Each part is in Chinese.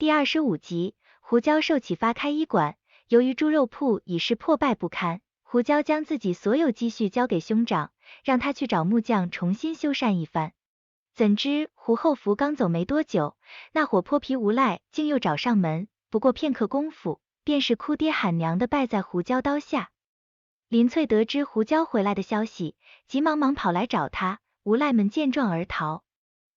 第25集，胡椒受启发开医馆。由于猪肉铺已是破败不堪，胡椒将自己所有积蓄交给兄长，让他去找木匠重新修缮一番。怎知胡后福刚走没多久，那伙泼皮无赖竟又找上门，不过片刻功夫，便是哭爹喊娘的败在胡椒刀下。林翠得知胡椒回来的消息，急忙忙跑来找他，无赖们见状而逃。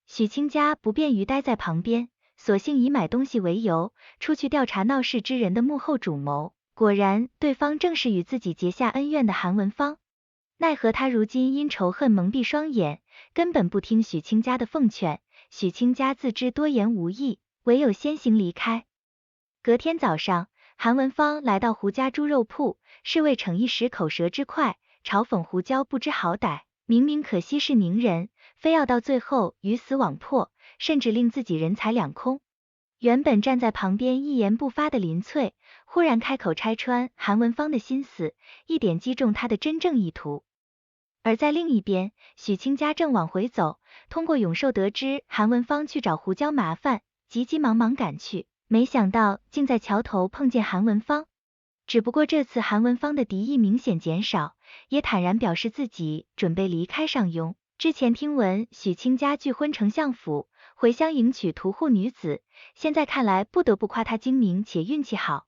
许亲家不便于待在旁边，索性以买东西为由，出去调查闹事之人的幕后主谋。果然，对方正是与自己结下恩怨的韩文芳。奈何他如今因仇恨蒙蔽双眼，根本不听许亲家的奉劝。许亲家自知多言无益，唯有先行离开。隔天早上，韩文芳来到胡家猪肉铺，是为逞一时口舌之快，嘲讽胡椒不知好歹，明明可息事宁人，非要到最后鱼死网破，甚至令自己人财两空。原本站在旁边一言不发的林翠，忽然开口拆穿韩文芳的心思，一点击中他的真正意图。而在另一边，许亲家正往回走，通过永寿得知韩文芳去找胡椒麻烦，急急忙忙赶去，没想到竟在桥头碰见韩文芳。只不过这次韩文芳的敌意明显减少，也坦然表示自己准备离开上庸。之前听闻许亲家拒婚丞相府，回乡迎娶屠户女子，现在看来不得不夸他精明且运气好。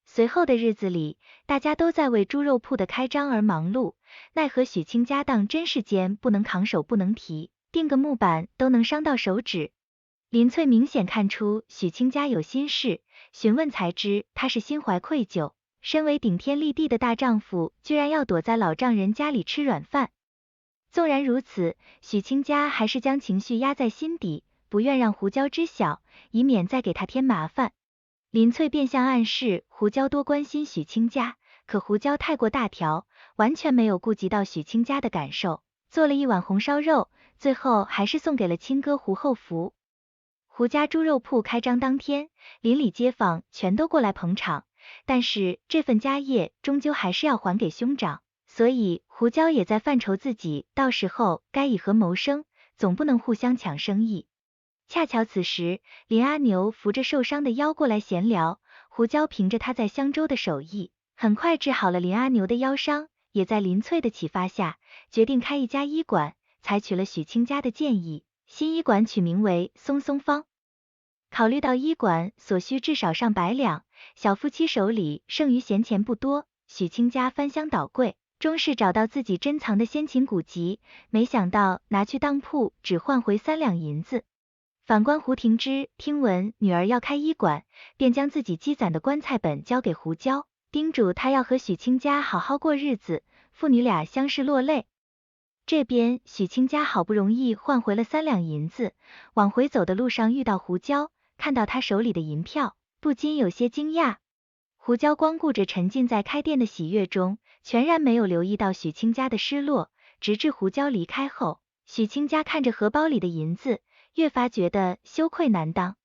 随后的日子里，大家都在为猪肉铺的开张而忙碌，奈何许亲家当真是间不能扛手不能提，钉个木板都能伤到手指。林翠明显看出许亲家有心事，询问才知他是心怀愧疚，身为顶天立地的大丈夫，居然要躲在老丈人家里吃软饭。纵然如此，许亲家还是将情绪压在心底，不愿让胡椒知晓，以免再给他添麻烦。林翠变相暗示胡椒多关心许亲家，可胡椒太过大条，完全没有顾及到许亲家的感受，做了一碗红烧肉，最后还是送给了亲哥胡后福。胡家猪肉铺开张当天，邻里街坊全都过来捧场，但是这份家业终究还是要还给兄长，所以胡椒也在犯愁自己到时候该以何谋生，总不能互相抢生意。恰巧此时，林阿牛扶着受伤的腰过来闲聊，胡椒凭着他在襄州的手艺，很快治好了林阿牛的腰伤，也在林翠的启发下，决定开一家医馆，采取了许亲家的建议，新医馆取名为松松坊。考虑到医馆所需至少上百两，小夫妻手里剩余闲钱不多，许亲家翻箱倒柜，终是找到自己珍藏的先秦古籍，没想到拿去当铺只换回3两银子。反观胡廷之，听闻女儿要开医馆，便将自己积攒的棺材本交给胡椒，叮嘱他要和许亲家好好过日子，父女俩相视落泪。这边许亲家好不容易换回了3两银子，往回走的路上遇到胡椒，看到他手里的银票，不禁有些惊讶。胡椒光顾着沉浸在开店的喜悦中，全然没有留意到许亲家的失落，直至胡椒离开后，许亲家看着荷包里的银子，越发觉得羞愧难当。